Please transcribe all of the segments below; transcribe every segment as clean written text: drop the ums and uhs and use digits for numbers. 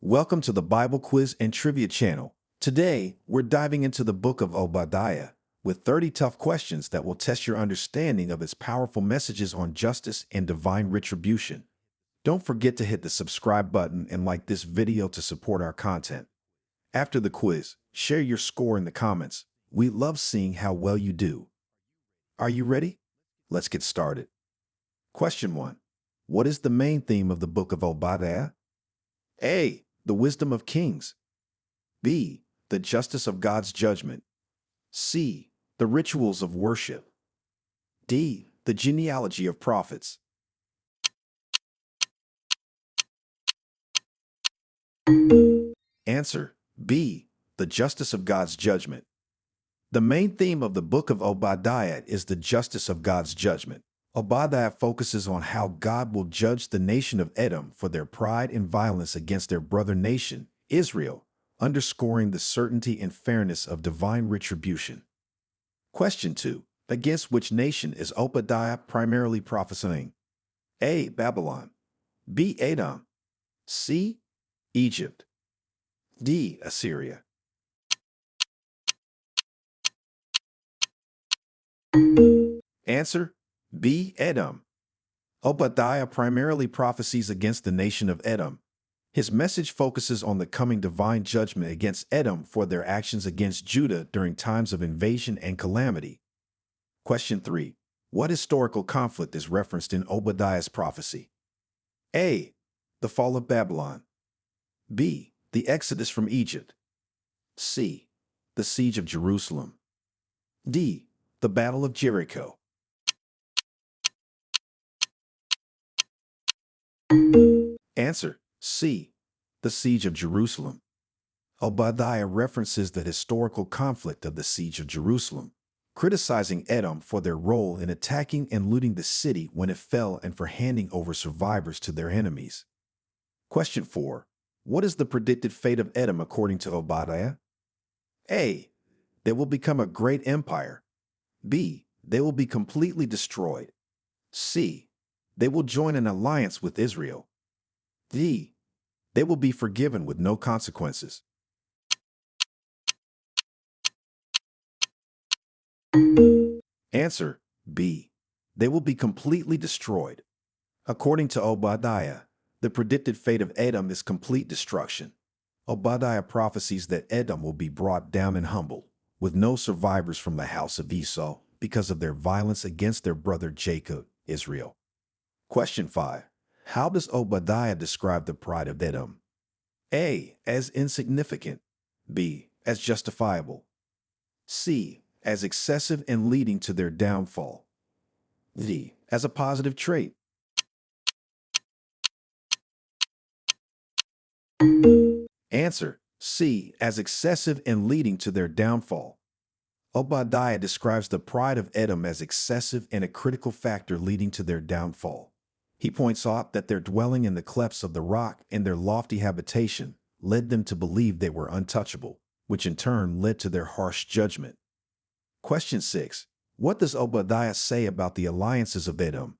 Welcome to the Bible Quiz and Trivia channel. Today, we're diving into the Book of Obadiah with 30 tough questions that will test your understanding of its powerful messages on justice and divine retribution. Don't forget to hit the subscribe button and like this video to support our content. After the quiz, share your score in the comments. We love seeing how well you do. Are you ready? Let's get started. Question 1. What is the main theme of the Book of Obadiah? A. The wisdom of kings. B. The justice of God's judgment. C. The rituals of worship. D. The genealogy of prophets. Answer: B. The justice of God's judgment. The main theme of the Book of Obadiah is the justice of God's judgment. Obadiah focuses on how God will judge the nation of Edom for their pride and violence against their brother nation, Israel, underscoring the certainty and fairness of divine retribution. Question 2. Against which nation is Obadiah primarily prophesying? A. Babylon. B. Edom. C. Egypt. D. Assyria. Answer: B. Edom. Obadiah primarily prophesies against the nation of Edom. His message focuses on the coming divine judgment against Edom for their actions against Judah during times of invasion and calamity. Question 3. What historical conflict is referenced in Obadiah's prophecy? A. The fall of Babylon. B. The exodus from Egypt. C. The siege of Jerusalem. D. The battle of Jericho. Answer: C. The siege of Jerusalem. Obadiah references the historical conflict of the siege of Jerusalem, criticizing Edom for their role in attacking and looting the city when it fell and for handing over survivors to their enemies. Question 4. What is the predicted fate of Edom according to Obadiah? A. They will become a great empire. B. They will be completely destroyed. C. They will join an alliance with Israel. D. They will be forgiven with no consequences. Answer: B. They will be completely destroyed. According to Obadiah, the predicted fate of Edom is complete destruction. Obadiah prophesies that Edom will be brought down and humbled, with no survivors from the house of Esau because of their violence against their brother Jacob, Israel. Question 5. How does Obadiah describe the pride of Edom? A. As insignificant. B. As justifiable. C. As excessive and leading to their downfall. D. As a positive trait. Answer: C. As excessive and leading to their downfall. Obadiah describes the pride of Edom as excessive and a critical factor leading to their downfall. He points out that their dwelling in the clefts of the rock and their lofty habitation led them to believe they were untouchable, which in turn led to their harsh judgment. Question 6. What does Obadiah say about the alliances of Edom?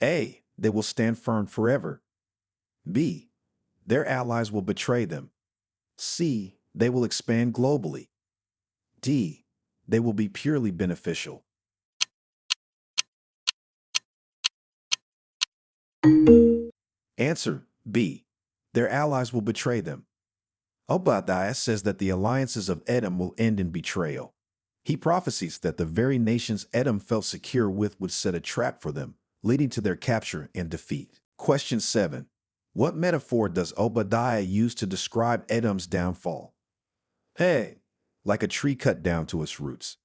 A. They will stand firm forever. B. Their allies will betray them. C. They will expand globally. D. They will be purely beneficial. Answer: B. Their allies will betray them. Obadiah says that the alliances of Edom will end in betrayal. He prophesies that the very nations Edom felt secure with would set a trap for them, leading to their capture and defeat. Question 7. What metaphor does Obadiah use to describe Edom's downfall? A. Like a tree cut down to its roots.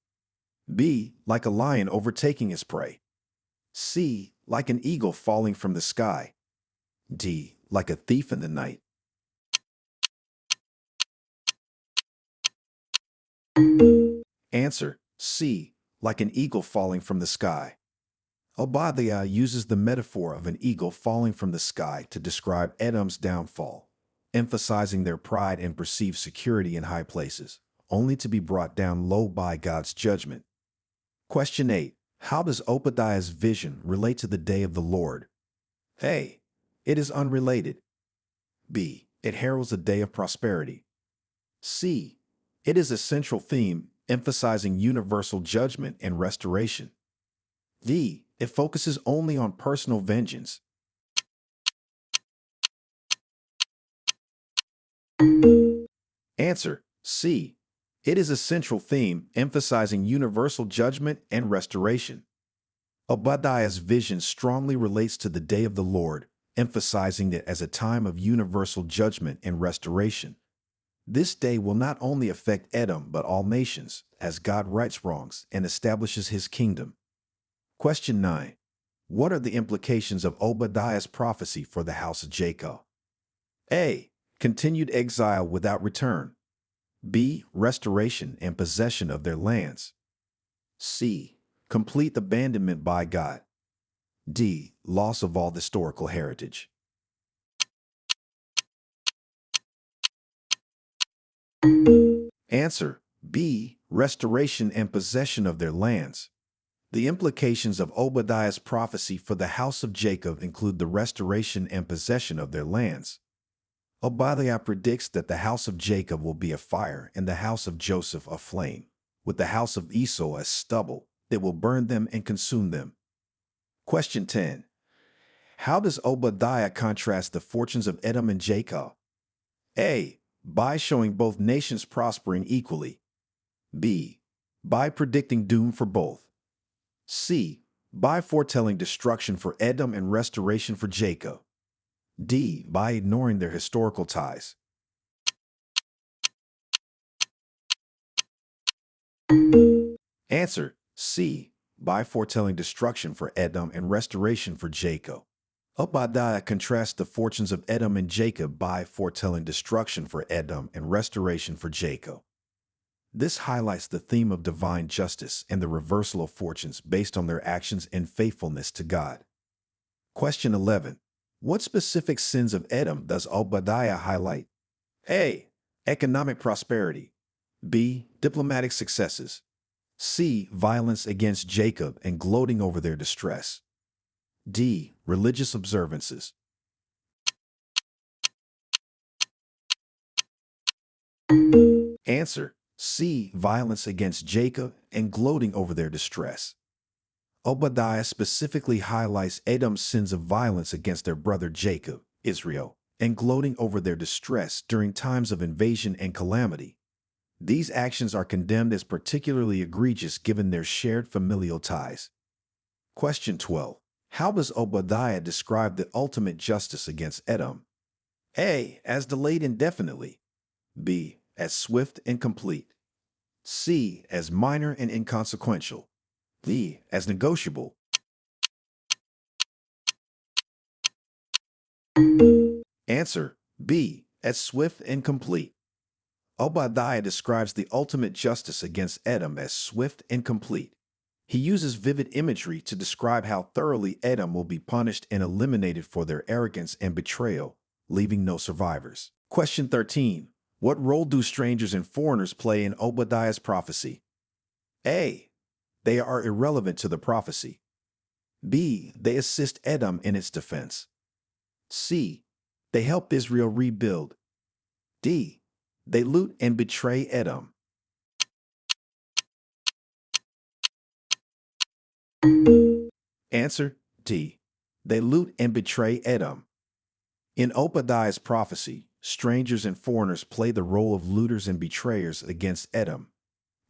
B. Like a lion overtaking its prey. C. Like an eagle falling from the sky. D. Like a thief in the night. Answer: C. Like an eagle falling from the sky. Obadiah uses the metaphor of an eagle falling from the sky to describe Edom's downfall, emphasizing their pride and perceived security in high places, only to be brought down low by God's judgment. Question 8. How does Obadiah's vision relate to the day of the Lord? A. It is unrelated. B. It heralds a day of prosperity. C. It is a central theme emphasizing universal judgment and restoration. D. It focuses only on personal vengeance. Answer: C. It is a central theme emphasizing universal judgment and restoration. Obadiah's vision strongly relates to the day of the Lord, emphasizing it as a time of universal judgment and restoration. This day will not only affect Edom but all nations, as God rights wrongs and establishes his kingdom. Question 9. What are the implications of Obadiah's prophecy for the house of Jacob? A. Continued exile without return. B. Restoration and possession of their lands. C. Complete abandonment by God. D. Loss of all historical heritage. Answer: B. Restoration and possession of their lands. The implications of Obadiah's prophecy for the house of Jacob include the restoration and possession of their lands. Obadiah predicts that the house of Jacob will be a fire and the house of Joseph a flame, with the house of Esau as stubble that will burn them and consume them. Question 10. How does Obadiah contrast the fortunes of Edom and Jacob? A. By showing both nations prospering equally. B. By predicting doom for both. C. By foretelling destruction for Edom and restoration for Jacob. D. By ignoring their historical ties. Answer: C. By foretelling destruction for Edom and restoration for Jacob. Obadiah contrasts the fortunes of Edom and Jacob by foretelling destruction for Edom and restoration for Jacob. This highlights the theme of divine justice and the reversal of fortunes based on their actions and faithfulness to God. Question 11. What specific sins of Edom does Obadiah highlight? A. Economic prosperity. B. Diplomatic successes. C. Violence against Jacob and gloating over their distress. D. Religious observances. Answer: C. Violence against Jacob and gloating over their distress. Obadiah specifically highlights Edom's sins of violence against their brother Jacob, Israel, and gloating over their distress during times of invasion and calamity. These actions are condemned as particularly egregious given their shared familial ties. Question 12. How does Obadiah describe the ultimate justice against Edom? A. As delayed indefinitely. B. As swift and complete. C. As minor and inconsequential. D. As negotiable. Answer: B. As swift and complete. Obadiah describes the ultimate justice against Edom as swift and complete. He uses vivid imagery to describe how thoroughly Edom will be punished and eliminated for their arrogance and betrayal, leaving no survivors. Question 13. What role do strangers and foreigners play in Obadiah's prophecy? A. They are irrelevant to the prophecy. B. They assist Edom in its defense. C. They help Israel rebuild. D. They loot and betray Edom. Answer: D. They loot and betray Edom. In Obadiah's prophecy, strangers and foreigners play the role of looters and betrayers against Edom.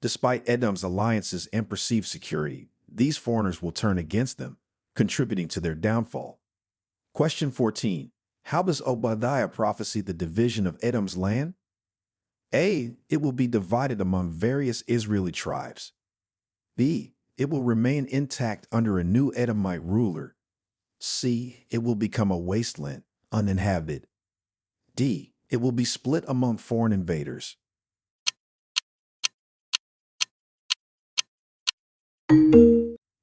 Despite Edom's alliances and perceived security, these foreigners will turn against them, contributing to their downfall. Question 14. How does Obadiah prophesy the division of Edom's land? A. It will be divided among various Israeli tribes. B. It will remain intact under a new Edomite ruler. C. It will become a wasteland, uninhabited. D. It will be split among foreign invaders.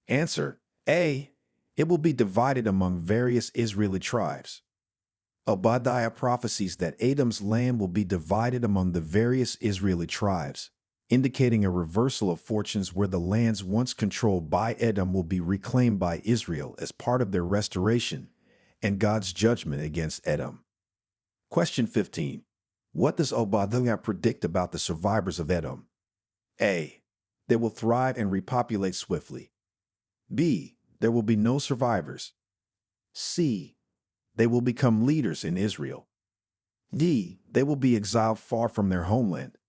Answer: A. It will be divided among various Israeli tribes. Obadiah prophesies that Edom's land will be divided among the various Israeli tribes, indicating a reversal of fortunes where the lands once controlled by Edom will be reclaimed by Israel as part of their restoration and God's judgment against Edom. Question 15. What does Obadiah predict about the survivors of Edom? A. They will thrive and repopulate swiftly. B. There will be no survivors. C. They will become leaders in Israel. D. They will be exiled far from their homeland.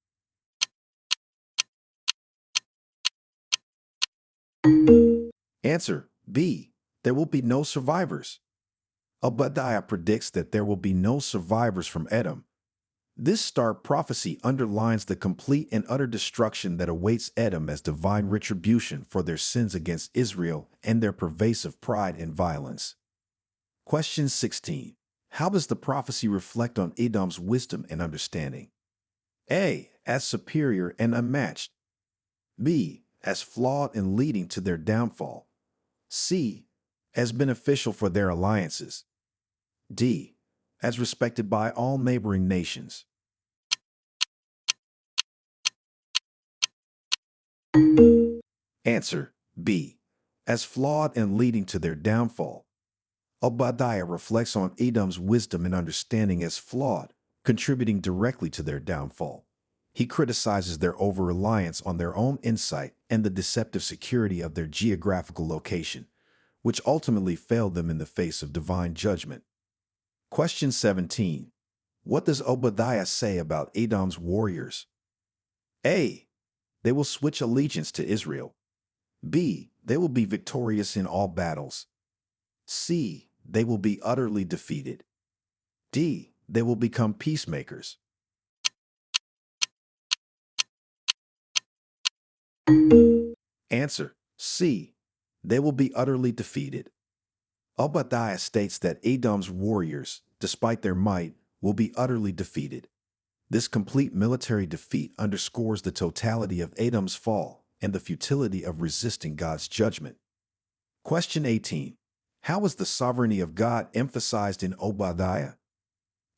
Answer B. There will be no survivors. Obadiah predicts that there will be no survivors from Edom. This stark prophecy underlines the complete and utter destruction that awaits Edom as divine retribution for their sins against Israel and their pervasive pride and violence. Question 16. How does the prophecy reflect on Edom's wisdom and understanding? A. As superior and unmatched. B. As flawed and leading to their downfall. C. As beneficial for their alliances. D. As respected by all neighboring nations. Answer B. As flawed and leading to their downfall. Obadiah reflects on Edom's wisdom and understanding as flawed, contributing directly to their downfall. He criticizes their over-reliance on their own insight and the deceptive security of their geographical location, which ultimately failed them in the face of divine judgment. Question 17. What does Obadiah say about Edom's warriors? A. They will switch allegiance to Israel. B. They will be victorious in all battles. C. They will be utterly defeated. D. They will become peacemakers. Answer C. They will be utterly defeated. Obadiah states that Edom's warriors, despite their might, will be utterly defeated. This complete military defeat underscores the totality of Edom's fall and the futility of resisting God's judgment. Question 18. How is the sovereignty of God emphasized in Obadiah?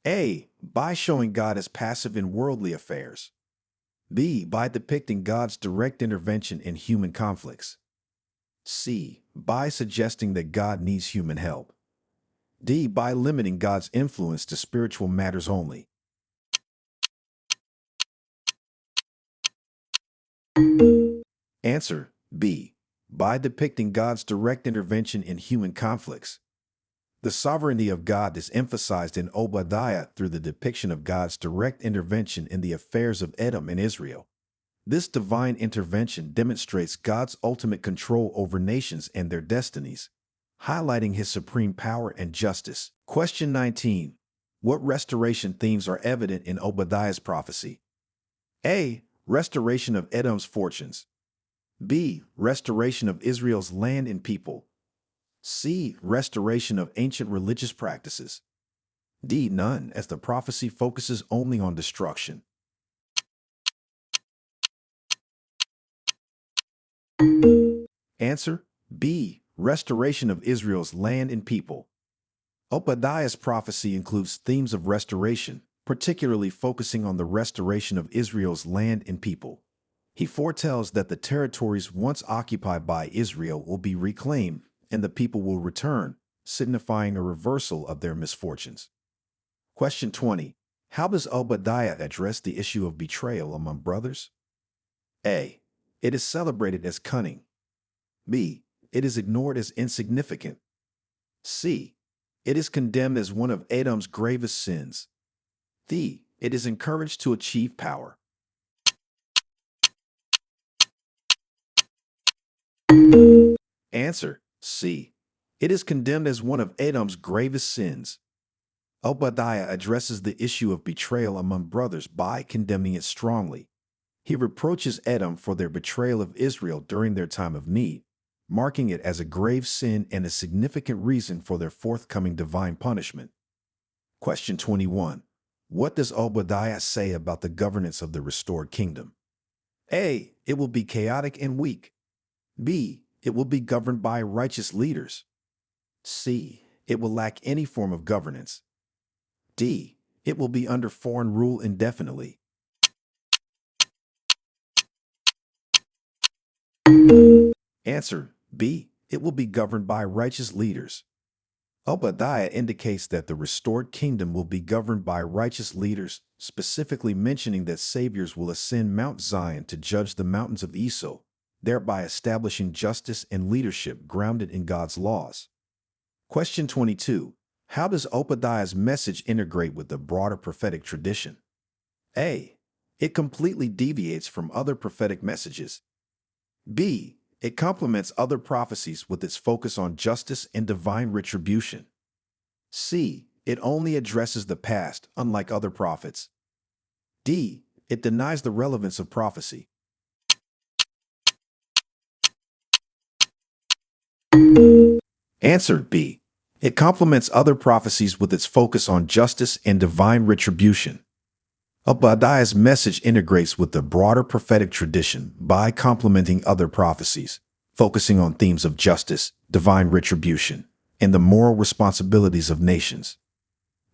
A. By showing God as passive in worldly affairs. B. By depicting God's direct intervention in human conflicts. C. By suggesting that God needs human help. D. By limiting God's influence to spiritual matters only. Answer B. By depicting God's direct intervention in human conflicts. The sovereignty of God is emphasized in Obadiah through the depiction of God's direct intervention in the affairs of Edom and Israel. This divine intervention demonstrates God's ultimate control over nations and their destinies, highlighting his supreme power and justice. Question 19. What restoration themes are evident in Obadiah's prophecy? A. Restoration of Edom's fortunes. B. Restoration of Israel's land and people. C. Restoration of ancient religious practices. D. None, as the prophecy focuses only on destruction. Answer B. Restoration of Israel's land and people. Obadiah's prophecy includes themes of restoration, particularly focusing on the restoration of Israel's land and people. He foretells that the territories once occupied by Israel will be reclaimed and the people will return, signifying a reversal of their misfortunes. Question 20. How does Obadiah address the issue of betrayal among brothers? A. It is celebrated as cunning. B. It is ignored as insignificant. C. It is condemned as one of Edom's gravest sins. D. It is encouraged to achieve power. Answer C. It is condemned as one of Edom's gravest sins. Obadiah addresses the issue of betrayal among brothers by condemning it strongly. He reproaches Edom for their betrayal of Israel during their time of need, marking it as a grave sin and a significant reason for their forthcoming divine punishment. Question 21. What does Obadiah say about the governance of the restored kingdom? A. It will be chaotic and weak. B. It will be governed by righteous leaders. C. It will lack any form of governance. D. It will be under foreign rule indefinitely. Answer B. It will be governed by righteous leaders. Obadiah indicates that the restored kingdom will be governed by righteous leaders, specifically mentioning that saviors will ascend Mount Zion to judge the mountains of Esau, thereby establishing justice and leadership grounded in God's laws. Question 22. How does Obadiah's message integrate with the broader prophetic tradition? A. It completely deviates from other prophetic messages. B. It complements other prophecies with its focus on justice and divine retribution. C. It only addresses the past, unlike other prophets. D. It denies the relevance of prophecy. Answer B. It complements other prophecies with its focus on justice and divine retribution. Obadiah's message integrates with the broader prophetic tradition by complementing other prophecies, focusing on themes of justice, divine retribution, and the moral responsibilities of nations.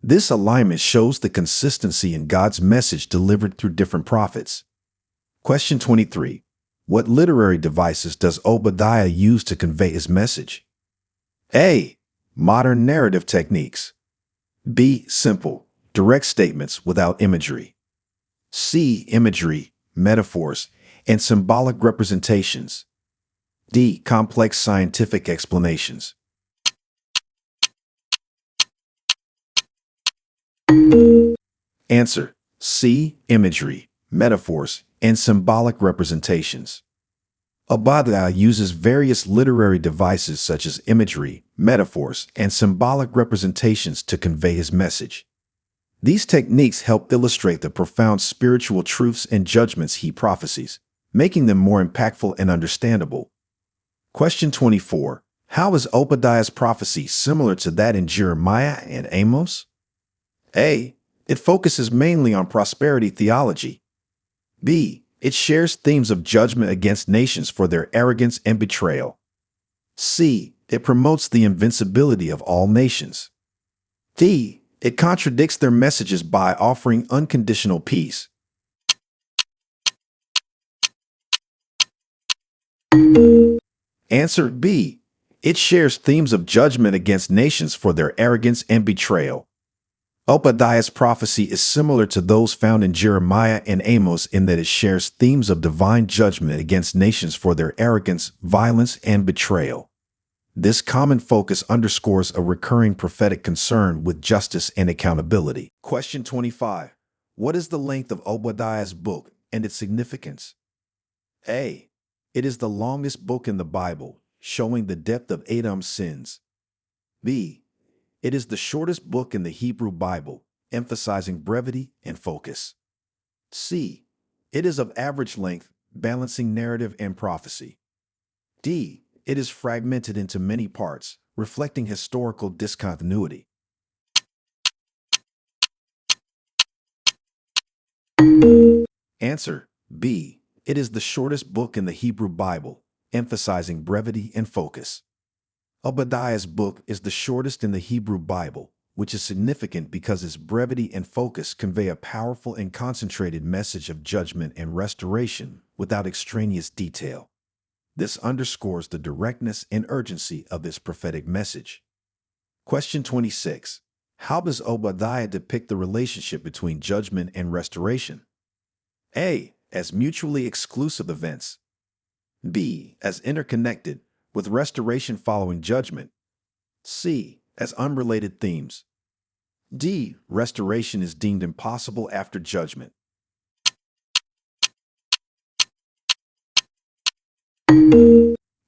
This alignment shows the consistency in God's message delivered through different prophets. Question 23. What literary devices does Obadiah use to convey his message? A. Modern narrative techniques. B. Simple, direct statements without imagery. C. Imagery, metaphors, and symbolic representations. D. Complex scientific explanations. Answer: C. Imagery, metaphors, and symbolic representations. Obadiah uses various literary devices such as imagery, metaphors, and symbolic representations to convey his message. These techniques help illustrate the profound spiritual truths and judgments he prophesies, making them more impactful and understandable. Question 24. How is Obadiah's prophecy similar to that in Jeremiah and Amos? A. It focuses mainly on prosperity theology. B. It shares themes of judgment against nations for their arrogance and betrayal. C. It promotes the invincibility of all nations. D. It contradicts their messages by offering unconditional peace. Answer B. It shares themes of judgment against nations for their arrogance and betrayal. Obadiah's prophecy is similar to those found in Jeremiah and Amos in that it shares themes of divine judgment against nations for their arrogance, violence, and betrayal. This common focus underscores a recurring prophetic concern with justice and accountability. Question 25. What is the length of Obadiah's book and its significance? A. It is the longest book in the Bible, showing the depth of Edom's sins. B. It is the shortest book in the Hebrew Bible, emphasizing brevity and focus. C. It is of average length, balancing narrative and prophecy. D. It is fragmented into many parts, reflecting historical discontinuity. Answer: B. It is the shortest book in the Hebrew Bible, emphasizing brevity and focus. Obadiah's book is the shortest in the Hebrew Bible, which is significant because its brevity and focus convey a powerful and concentrated message of judgment and restoration without extraneous detail. This underscores the directness and urgency of this prophetic message. Question 26. How does Obadiah depict the relationship between judgment and restoration? A. As mutually exclusive events. B. As interconnected, with restoration following judgment. C. As unrelated themes. D. Restoration is deemed impossible after judgment.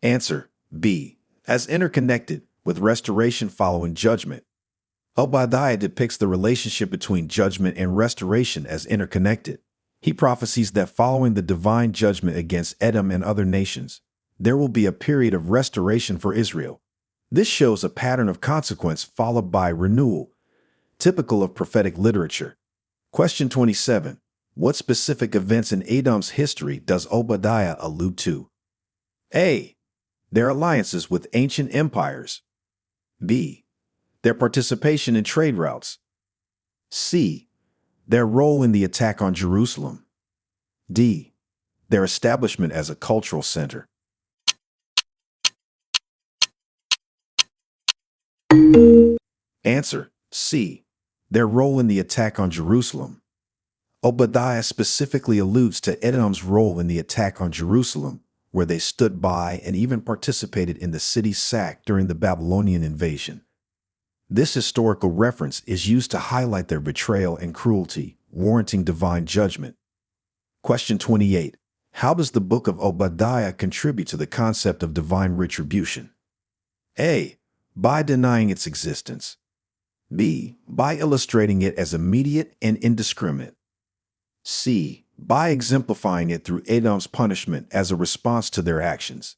Answer: B. As interconnected, with restoration following judgment. Obadiah depicts the relationship between judgment and restoration as interconnected. He prophesies that following the divine judgment against Edom and other nations, there will be a period of restoration for Israel. This shows a pattern of consequence followed by renewal, typical of prophetic literature. Question 27. What specific events in Edom's history does Obadiah allude to? A. Their alliances with ancient empires. B. Their participation in trade routes. C. Their role in the attack on Jerusalem. D. Their establishment as a cultural center. Answer: C. Their role in the attack on Jerusalem. Obadiah specifically alludes to Edom's role in the attack on Jerusalem, where they stood by and even participated in the city's sack during the Babylonian invasion. This historical reference is used to highlight their betrayal and cruelty, warranting divine judgment. Question 28. How does the Book of Obadiah contribute to the concept of divine retribution? A. By denying its existence. B. By illustrating it as immediate and indiscriminate. C. By exemplifying it through Edom's punishment as a response to their actions.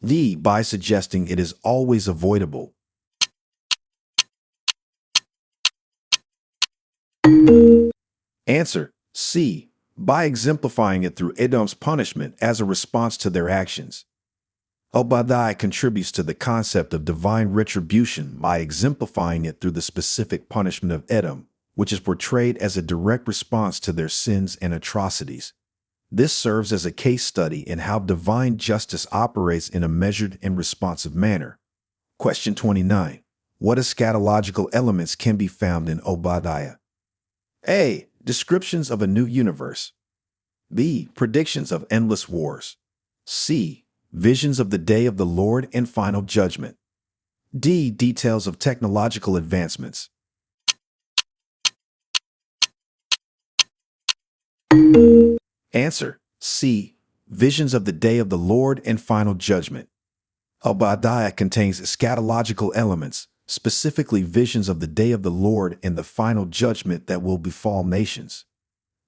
D. By suggesting it is always avoidable. Answer: C. By exemplifying it through Edom's punishment as a response to their actions. Obadiah contributes to the concept of divine retribution by exemplifying it through the specific punishment of Edom, which is portrayed as a direct response to their sins and atrocities. This serves as a case study in how divine justice operates in a measured and responsive manner. Question 29. What eschatological elements can be found in Obadiah? A. Descriptions of a new universe. B. Predictions of endless wars. C. Visions of the day of the Lord and final judgment. D. Details of technological advancements. Answer: C. Visions of the day of the Lord and final judgment. Obadiah contains eschatological elements, specifically visions of the day of the Lord and the final judgment that will befall nations.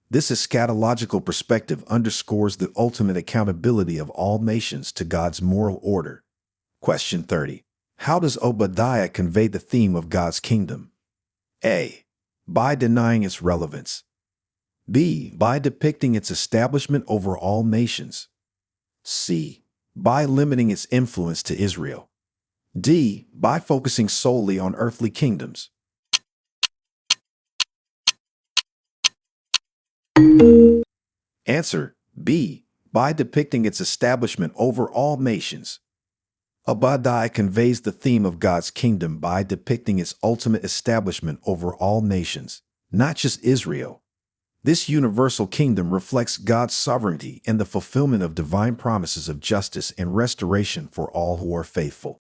This eschatological perspective underscores the ultimate accountability of all nations to God's moral order. Question 30. How does Obadiah convey the theme of God's kingdom? A. By denying its relevance. B. By depicting its establishment over all nations. C. By limiting its influence to Israel. D. By focusing solely on earthly kingdoms. Answer: B. By depicting its establishment over all nations. Obadiah conveys the theme of God's kingdom by depicting its ultimate establishment over all nations, not just Israel. This universal kingdom reflects God's sovereignty and the fulfillment of divine promises of justice and restoration for all who are faithful.